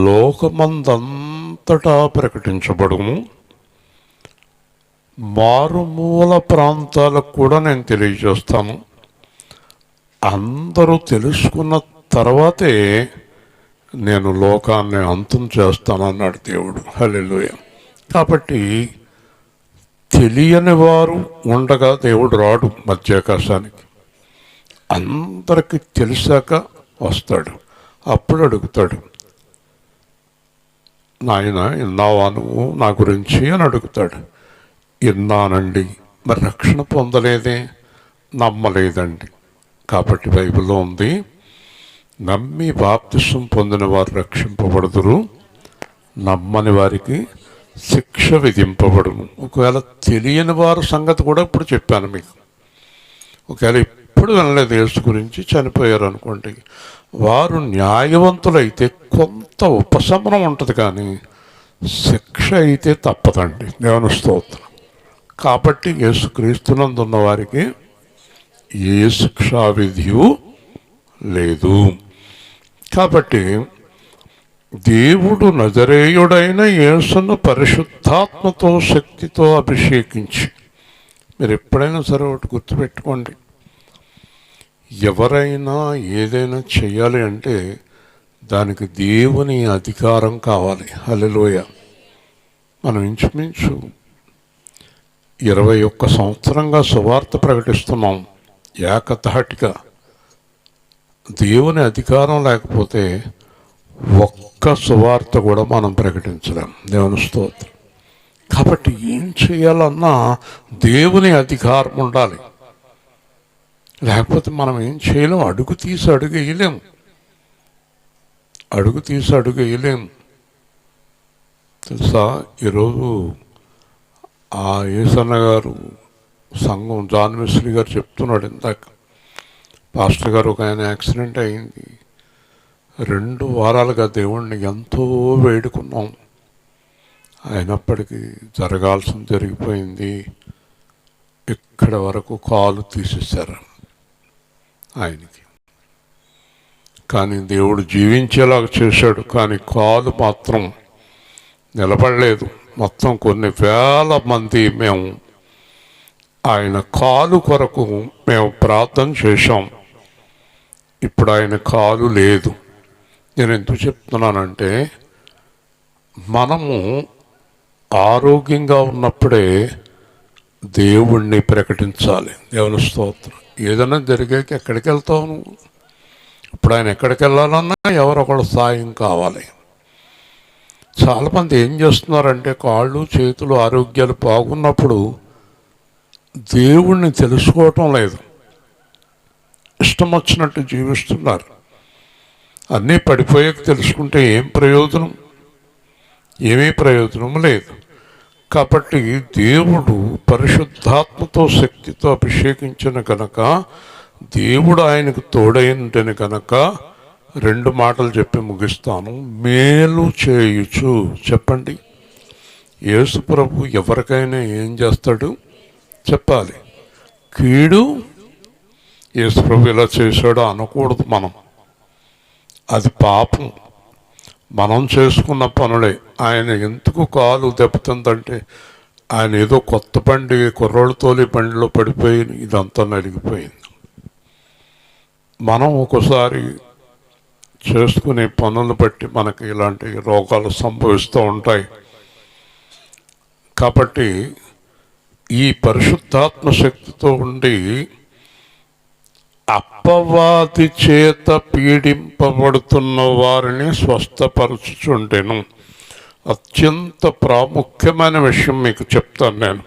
లోకమందంతటా ప్రకటించబడును. మారుమూల ప్రాంతాలకు కూడా నేను తెలియజేస్తాను. అందరూ తెలుసుకున్న తర్వాతే నేను లోకాన్ని అంతం చేస్తానన్నాడు దేవుడు. హల్లెలూయా. కాబట్టి తెలియని వారు ఉండగా దేవుడు రాడు మధ్యాకాశానికి. అందరికీ తెలిసాక వస్తాడు. అప్పుడు అడుగుతాడు, నాయన విన్నావా నువ్వు నా గురించి అని అడుగుతాడు. విన్నానండి, మరి రక్షణ పొందలేదే, నమ్మలేదండి. కాబట్టి బైబిల్లో ఉంది, నమ్మి బాప్తిసం పొందిన వారు రక్షింపబడుదురు, నమ్మని వారికి శిక్ష విధింపబడును. ఒకవేళ తెలియని వారు సంగతి కూడా ఇప్పుడు చెప్పాను మీకు. ఒకవేళ ఇప్పుడు వినలేదు యేసు గురించి, చనిపోయారు అనుకోండి, వారు న్యాయవంతులైతే కొంత ఉపశమనం ఉంటుంది, కానీ శిక్ష అయితే తప్పదండి. దేవుని స్తోత్రం. కాబట్టి యేసుక్రీస్తునందున్న వారికి ఏ శిక్షా విధియు లేదు. కాబట్టి దేవుడు నజరేయుడైన యేసును పరిశుద్ధాత్మతో శక్తితో అభిషేకించి, మీరు ఎప్పుడైనా సరే ఒకటి గుర్తుపెట్టుకోండి, ఎవరైనా ఏదైనా చేయాలి అంటే దానికి దేవుని అధికారం కావాలి. హల్లెలూయా. మనం ఇంచుమించు 21 సంవత్సరంగా సువార్త ప్రకటిస్తున్నాం ఏకధాటిగా. దేవుని అధికారం లేకపోతే ఒక్క సువార్త కూడా మనం ప్రకటించలేం. దేవుని స్తోత్రం. కాబట్టి ఏం చేయాలన్నా దేవుని అధికారం ఉండాలి, లేకపోతే మనం ఏం చేయలేం. అడుగు తీసి అడుగు వేయలేము. తెలుసా, ఈరోజు ఆ యేసన్న గారు సంఘం జాన్ వెస్లీ గారు చెప్తున్నాడు ఇందాక, పాస్టర్ గారు ఒక ఆయన యాక్సిడెంట్ అయింది, 2 వారాలుగా దేవుణ్ణి ఎంతో వేడుకున్నాం, అయినప్పటికీ జరగాల్సింది జరిగిపోయింది, ఇక్కడ వరకు కాలు తీసేశారు ఆయనకి. కానీ దేవుడు జీవించేలాగా చేశాడు, కానీ కాలు మాత్రం నిలబడలేదు. మొత్తం కొన్ని వేల మంది మేము ఆయన కాలు కొరకు మేము ప్రార్థన చేశాం. ఇప్పుడు ఆయన కాలు లేదు. నేను ఎందుకు చెప్తున్నానంటే, మనము ఆరోగ్యంగా ఉన్నప్పుడే దేవుణ్ణి ప్రకటించాలి. దేవుని స్తోత్రం. ఏదైనా జరిగాక ఎక్కడికి వెళ్తావు నువ్వు? ఇప్పుడు ఆయన ఎక్కడికి వెళ్ళాలన్నా ఎవరొకళ్ళు సాయం కావాలి. చాలామంది ఏం చేస్తున్నారంటే, కాళ్ళు చేతులు ఆరోగ్యాలు బాగున్నప్పుడు దేవుణ్ణి తెలుసుకోవటం లేదు, ఇష్టం వచ్చినట్టు జీవిస్తున్నారు. అన్నీ పడిపోయాక తెలుసుకుంటే ఏం ప్రయోజనం? ఏమీ ప్రయోజనం లేదు. కాబట్టి దేవుడు పరిశుద్ధాత్మతో శక్తితో అభిషేకించిన కనుక, దేవుడు ఆయనకు తోడైందని కనుక 2 మాటలు చెప్పి ముగిస్తాను. మేలు చేయుచు. చెప్పండి, యేసు ప్రభు ఎవరికైనా ఏం చేస్తాడు చెప్పాలి. కీడు యేసు ప్రభు ఇలా చేశాడు అనకూడదు మనం, అది పాపం. మనం చేసుకున్న పనులే. ఆయన ఎందుకు కాలు దెబ్బతిందంటే, ఆయన ఏదో కొత్త బండి, కుర్రోళ్ళు తోలి బండిలో పడిపోయి ఇదంతా నలిగిపోయింది. మనం ఒకసారి చేసుకునే పనులను బట్టి మనకి ఇలాంటి రోగాలు సంభవిస్తూ ఉంటాయి. కాబట్టి ఈ పరిశుద్ధాత్మ శక్తితో ఉండి అపవాది చేత పీడింపబడుతున్న వారిని స్వస్థపరచుచుండెను. అత్యంత ప్రాముఖ్యమైన విషయం మీకు చెప్తాను నేను,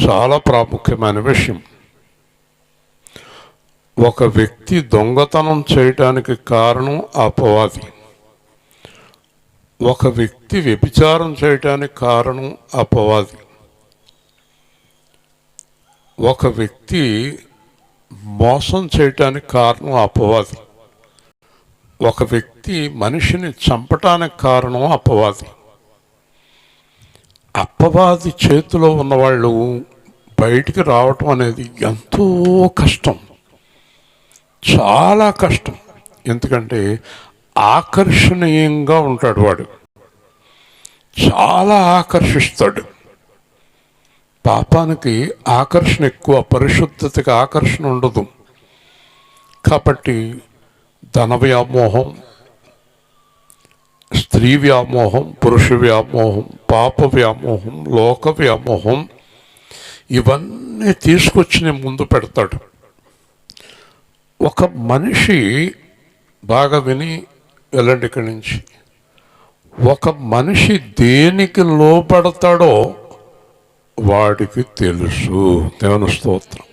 చాలా ప్రాముఖ్యమైన విషయం. ఒక వ్యక్తి దొంగతనం చేయటానికి కారణం అపవాది. ఒక వ్యక్తి వ్యభిచారం చేయటానికి కారణం అపవాది. ఒక వ్యక్తి మోసం చేయటానికి కారణం అపవాది. ఒక వ్యక్తి మనిషిని చంపటానికి కారణం అపవాది. అపవాది చేతిలో ఉన్నవాళ్ళు బయటికి రావటం అనేది ఎంతో కష్టం, చాలా కష్టం. ఎందుకంటే ఆకర్షణీయంగా ఉంటాడు వాడు, చాలా ఆకర్షిస్తాడు. పాపానికి ఆకర్షణ ఎక్కువ, పరిశుద్ధతకి ఆకర్షణ ఉండదు. కాబట్టి ధన వ్యామోహం, స్త్రీ వ్యామోహం, పురుష వ్యామోహం, పాప వ్యామోహం, లోక వ్యామోహం, ఇవన్నీ తీసుకొచ్చి ముందు పెడతాడు. ఒక మనిషి బాగా విని వెళ్ళండి ఇక్కడి నుంచి, ఒక మనిషి దేనికి లోపడతాడో వాడికి తెలుసు. దేవుని స్తోత్రం.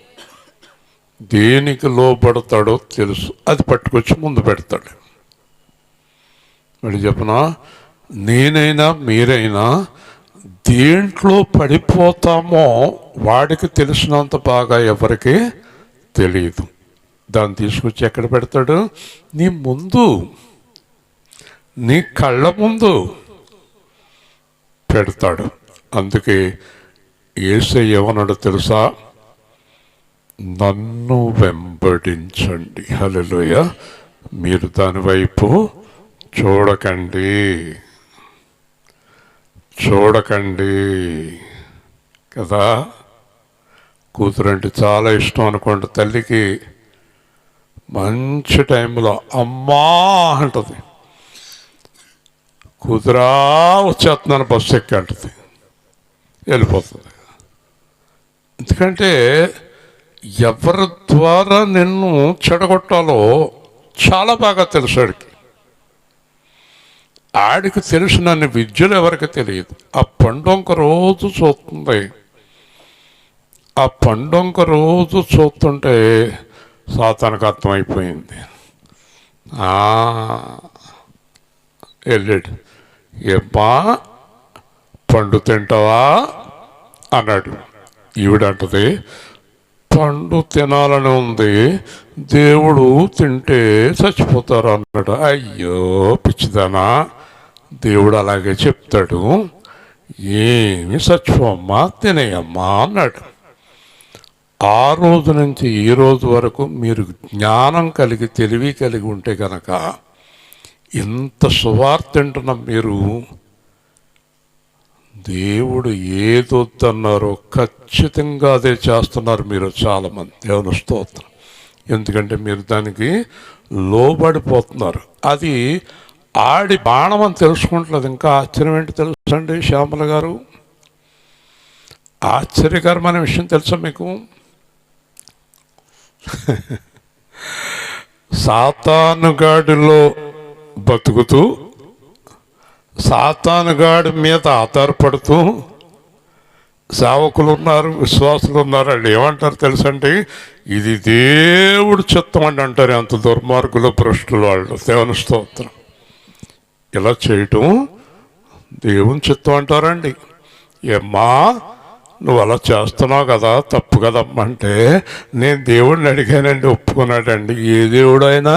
దేనికి లోబడతాడో తెలుసు, అది పట్టుకొచ్చి ముందు పెడతాడు. మరి చెప్పనా, నేనైనా మీరైనా దేంట్లో పడిపోతామో వాడికి తెలిసినంత బాగా ఎవరికి తెలియదు. దాన్ని తీసుకొచ్చి ఎక్కడ పెడతాడు? నీ ముందు, నీ కళ్ళ ముందు పెడతాడు. అందుకే యేసయ్య ఏమన్నాడో తెలుసా? నన్ను వెంబడించండి. హల్లెలూయా. మీరు దాని వైపు చూడకండి కదా. కూతురంటే చాలా ఇష్టం అనుకోండి, తల్లికి మంచి టైంలో అమ్మా అంటది, కూతురా వచ్చేస్తున్నాను బస్సు ఎక్కి అంటది, వెళ్ళిపోతుంది. ఎందుకంటే ఎవరి ద్వారా నిన్ను చెడగొట్టాలో చాలా బాగా తెలుసు ఆడికి. ఆడికి తెలిసిన విద్యలు ఎవరికి తెలియదు. ఆ పండొంక రోజు చూస్తుంది. ఆ పండొంక రోజు చూస్తుంటే సాతానికి అర్థమైపోయింది. వెళ్ళాడు. ఏమ్మా పండు తింటావా అన్నాడు. ఈవిడంటది, పండు తినాలని ఉంది, దేవుడు తింటే చచ్చిపోతారు అన్నాడు. అయ్యో పిచ్చిదానా, దేవుడు అలాగే చెప్తాడు, ఏమి చచ్చిపోమ్మా తినేయమ్మా అన్నాడు. ఆ రోజు నుంచి ఈ రోజు వరకు మీరు జ్ఞానం కలిగి తెలివి కలిగి ఉంటే కనుక ఇంత సువార్త వింటున్న మీరు దేవుడు ఏదొద్దన్నారో ఖచ్చితంగా అదే చేస్తున్నారు మీరు చాలామంది. దేవుని స్తోత్రం. ఎందుకంటే మీరు దానికి లోబడిపోతున్నారు. అది ఆడి బాణం అని తెలుసుకుంటున్నది. ఇంకా ఆశ్చర్యం ఏంటి తెలుసండి శ్యామల గారు? ఆశ్చర్యకరమైన విషయం తెలుసా మీకు? సాతానుగాడిలో బతుకుతూ సాతానుగాడి మీద ఆధారపడుతూ సేవకులు ఉన్నారు, విశ్వాసులు ఉన్నారు. వాళ్ళు ఏమంటారు తెలుసండి? ఇది దేవుడు చిత్తం అని అంటారు. అంత దుర్మార్గులు భ్రష్టులు వాళ్ళు. దేవుని స్తోత్రం. ఇలా చేయటం దేవుని చిత్తం అంటారండి. ఏమ్మా నువ్వు అలా చేస్తున్నావు కదా, తప్పు కదమ్మా అంటే, నేను దేవుడిని అడిగానండి, ఒప్పుకున్నాడండి. ఏ దేవుడైనా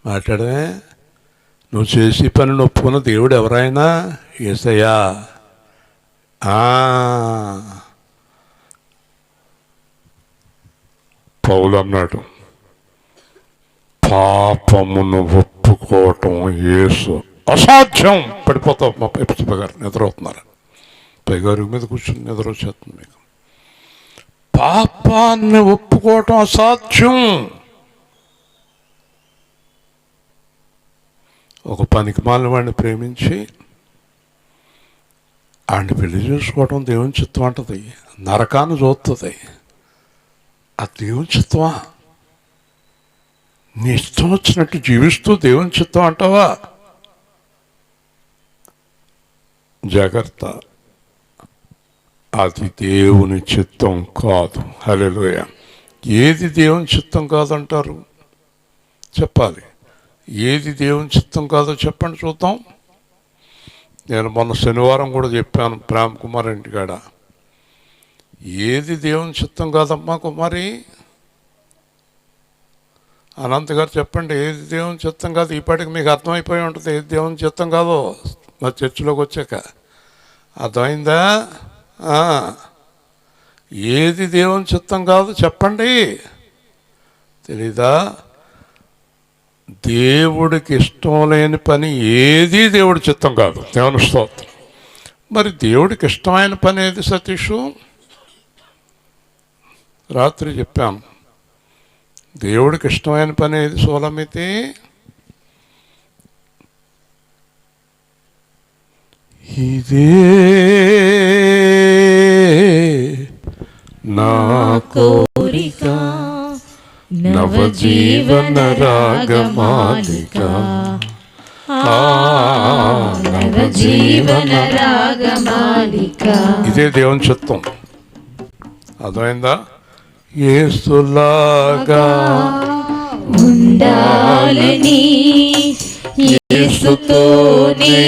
మాట్లాడమే. నువ్వు చేసి పనిని ఒప్పుకున్న దేవుడు ఎవరైనా యేసయ్యా. పౌలు అన్నాడు, పాపమును ఒప్పుకోవటం యేసు అసాధ్యం. పడిపోతావు మా పెప్సిప గారు నిద్రవుతున్నారు, పైగారు మీద కూర్చొని నిద్ర వచ్చేస్తుంది మీకు. పాపాన్ని ఒప్పుకోవటం అసాధ్యం. ఒక పనికి మాలిన వాడిని ప్రేమించి ఆడిని పెళ్లి చేసుకోవటం దేవుని చిత్తం అంటది. నరకాన్ని చూస్తుంది. ఆ దేవుని చిత్తమా? నీ ఇష్టం వచ్చినట్టు జీవిస్తూ దేవుని చిత్తం అంటావా? జాగ్రత్త, అది దేవుని చిత్తం కాదు. హల్లెలూయా. ఏది దేవుని చిత్తం కాదంటారు? చెప్పాలి. ఏది దేవుని చిత్తం కాదో చెప్పండి చూద్దాం. నేను మొన్న శనివారం కూడా చెప్పాను ప్రేమ్ కుమార్ ఇంటికాడ. ఏది దేవుని చిత్తం కాదమ్మా కుమారి? అనంత్ గారు చెప్పండి, ఏది దేవుని చిత్తం కాదు? ఈపాటికి మీకు అర్థమైపోయి ఉంటుంది ఏది దేవుని చిత్తం కాదో మా చర్చిలోకి వచ్చాక. అర్థమైందా? ఏది దేవుని చిత్తం కాదు చెప్పండి. తెలీదా? దేవుడికి ఇష్టం లేని పని ఏది దేవుడి చిత్తం కాదు. దేవుని స్తోత్రం. మరి దేవుడికి ఇష్టమైన పని ఏది సతీషు? రాత్రి చెప్పాను. దేవుడికి ఇష్టమైన పని ఏది సోలమితి? ఇదే నా కోరిక, నవజీవన రాగమాలిక, నవజీవన రాగమాలిక. ఇదే దేవుని చిత్తం. అర్థమైందా? యేసులాగా ఉండాలని, యేసుతోనే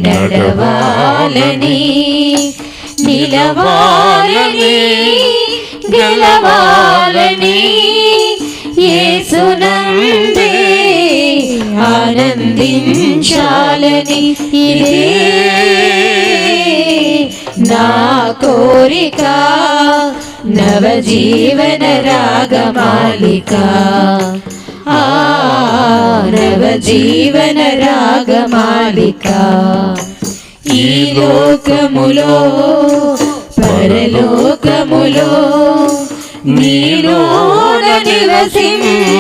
నడవాలని, నిలవాలని, గెలవాలని, యేసునందే ఆనందించాలని, ఇదే నా కోరిక, నవజీవన రాగమాలిక. నవజీవన రాగమాలిక. ఈ లోకములో పరలోకములో నీలోన నివసించాలని,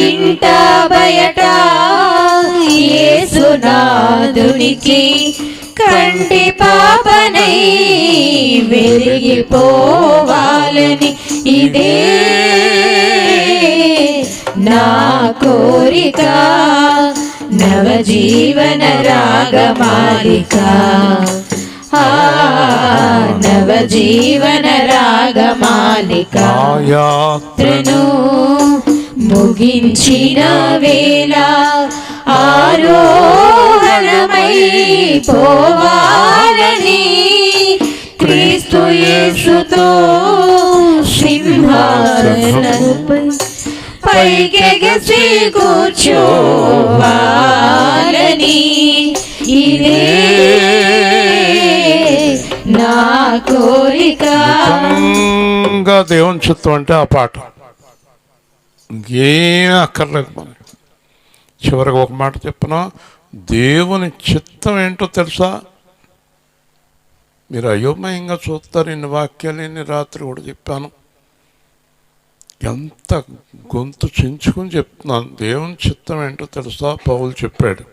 ఇంట బయట యేసునాథునికి కంటి పాపనై వెలిగిపోవాలని, ఇదే నా కోరిక, నవజీవన రాగమాలిక. నవజీవన రాగమాలిక. యాత్రను ముగించిన వేళ ఆరోహణమై పోవాలని, క్రీస్తు యేసుతో సింహాసనముపై పైకెగసి కూర్చోవాలని, ఇదే నా కోరిక. దేవుని చిత్తం అంటే ఆ పాట, ఇంకేం అక్కర్లేదు మనకి. చివరికి ఒక మాట చెప్పిన, దేవుని చిత్తం ఏంటో తెలుసా? మీరు అయోమయంగా చూస్తారు. ఇన్ని వాక్యాలు ఇన్ని రాత్రి కూడా చెప్పాను. ఎంత గొంతు చించుకుని చెప్తున్నాను. దేవుని చిత్తం ఏంటో తెలుసా? పౌలు చెప్పాడు,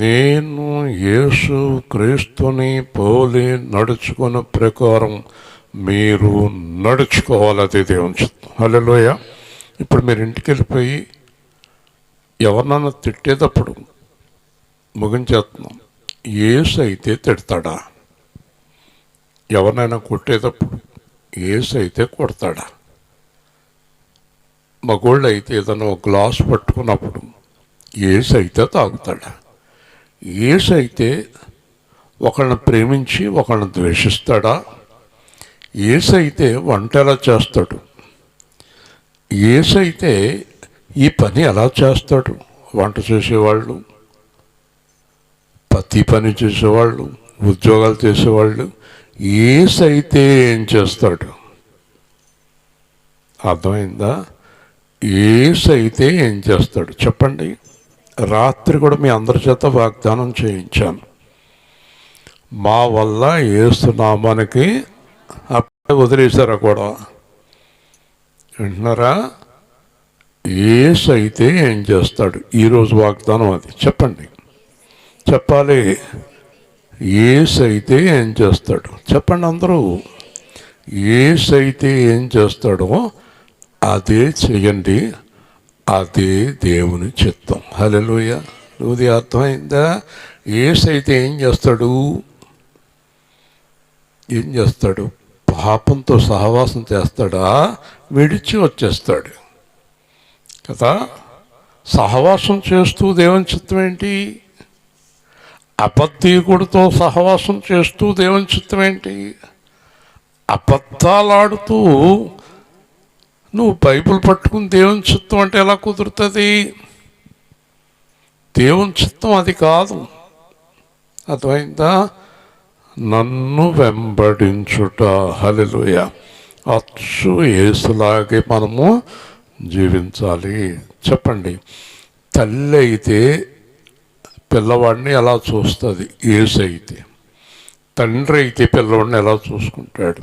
నేను యేసు క్రీస్తుని పోలి నడుచుకున్న ప్రకారం మీరు నడుచుకోవాలి. అదే దేవుని చిత్తం. హల్లెలూయా. ఇప్పుడు మీరు ఇంటికి వెళ్ళిపోయి ఎవరినన్నా తిట్టేటప్పుడు ముగించేస్తున్నాం, యేసు అయితే తిడతాడా? ఎవరినైనా కొట్టేటప్పుడు యేసు అయితే కొడతాడా? మగోళ్ళు అయితే ఏదైనా ఒక గ్లాస్ పట్టుకున్నప్పుడు యేసు అయితే తాగుతాడా? యేసు అయితే ఒకళ్ళని ప్రేమించి ఒకళ్ళని ద్వేషిస్తాడా? యేసు అయితే వంట ఎలా చేస్తాడు? యేసు అయితే ఈ పని ఎలా చేస్తాడు? వంట చేసేవాళ్ళు, ప్రతి పని చేసేవాళ్ళు, ఉద్యోగాలు చేసేవాళ్ళు, యేసు అయితే ఏం చేస్తాడు? అర్థమైందా? యేసు అయితే ఏం చేస్తాడు చెప్పండి. రాత్రి కూడా మీ అందరి చేత వాగ్దానం చేయించాను, మా వల్ల యేసు నామానికి అప్పుడే వదిలేశారా కూడా? వింటున్నారా? యేసు అయితే ఏం చేస్తాడు? ఈరోజు వాగ్దానం అది. చెప్పండి, చెప్పాలి. యేసు అయితే ఏం చేస్తాడు చెప్పండి అందరూ. యేసు అయితే ఏం చేస్తాడో అదే చెయ్యండి, అదే దేవుని చిత్తం. హల్లెలూయా. ఇది అర్థమైందా? యేసు అయితే ఏం చేస్తాడు? ఏం చేస్తాడు? పాపంతో సహవాసం చేస్తాడా? విడిచి వచ్చేస్తాడు కదా. సహవాసం చేస్తూ దేవుని చిత్తం ఏంటి? అబద్ధీకుడితో సహవాసం చేస్తూ దేవుని చిత్తం ఏంటి? అబద్ధాలాడుతూ నువ్వు బైబిల్ పట్టుకుని దేవుని చిత్తం అంటే ఎలా కుదురుతుంది? దేవుని చిత్తం అది కాదు. అర్థమైందా? నన్ను వెంబడించుట. హల్లెలూయా. అచ్చు యేసులాగే మనము జీవించాలి. చెప్పండి, తల్లి అయితే పిల్లవాడిని ఎలా చూస్తుంది? యేసు అయితే. తండ్రి అయితే పిల్లవాడిని ఎలా చూసుకుంటాడు?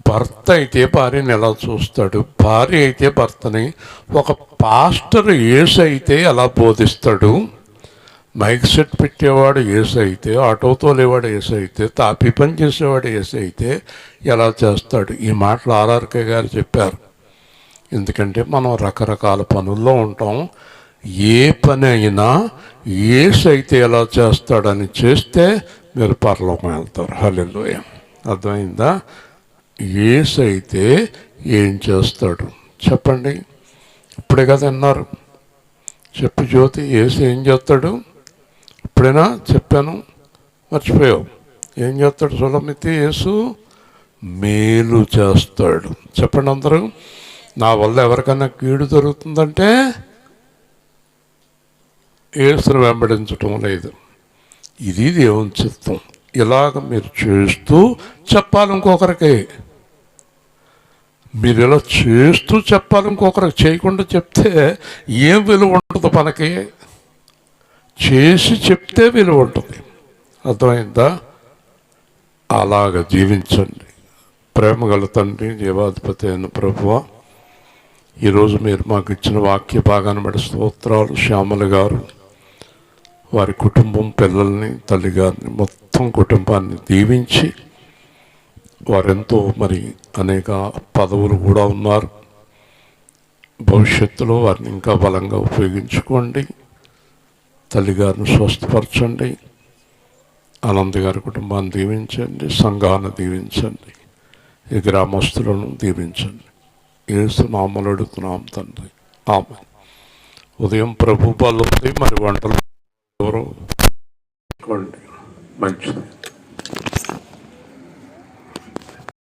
భర్త అయితే భార్యని ఎలా చూస్తాడు? భార్య అయితే భర్తని. ఒక పాస్టర్ యేసు అయితే ఎలా బోధిస్తాడు? మైక్ సెట్ పెట్టేవాడు యేసు అయితే, ఆటోతో లేవాడు యేసు అయితే, తాపి పని చేసేవాడు యేసు అయితే ఎలా చేస్తాడు? ఈ మాటలు ఆర్ఆర్కే గారు చెప్పారు. ఎందుకంటే మనం రకరకాల పనుల్లో ఉంటాం. ఏ పని అయినా యేసైతే ఎలా చేస్తాడని చేస్తే మీరు పరలోకం వెళ్తారు. హల్లెలూయా. అర్థమైందా? యేసైతే ఏం చేస్తాడు చెప్పండి. ఇప్పుడే కదా అన్నారు. చెప్పు జ్యోతి, యేసు ఏం చేస్తాడు? ఇప్పుడైనా చెప్పాను, మర్చిపోయావు. ఏం చేస్తాడు సులమితి? యేసు మేలు చేస్తాడు. చెప్పండి అందరూ. నా వల్ల ఎవరికైనా కీడు జరుగుతుందంటే యేసును వెంబడించటం లేదు. ఇది దేవుని చిత్తం. ఇలాగ మీరు చేస్తూ చెప్పాలి ఇంకొకరికి. మీరు ఇలా చేస్తూ చెప్పాలి ఇంకొకరికి. చేయకుండా చెప్తే ఏం విలువ ఉంటుంది మనకి? చేసి చెప్తే విలువ ఉంటుంది. అర్థమైందా? అలాగ జీవించండి. ప్రేమగల తండ్రి, జీవాధిపతి అయిన ప్రభువా, ఈరోజు మీరు మాకు ఇచ్చిన వాక్య భాగాన్ని బట్టి స్తోత్రాలు. శ్యామల గారు, వారి కుటుంబం, పిల్లల్ని, తల్లిగారిని, మొత్తం కుటుంబాన్ని దీవించి, వారెంతో మరి అనేక పదవులు కూడా ఉన్నారు. భవిష్యత్తులో వారిని ఇంకా బలంగా ఉపయోగించుకోండి. తల్లిగారిని స్వస్థపరచండి. ఆనంద్ గారి కుటుంబాన్ని దీవించండి. సంఘాన్ని దీవించండి. ఈ గ్రామస్తులను దీవించండి. యేసు నామములో అడుగుతున్నాం తండ్రి, ఆమేన్. ఉదయం ప్రభు బలం ఉంది. మరి వంటలు ఎవరో మంచిది.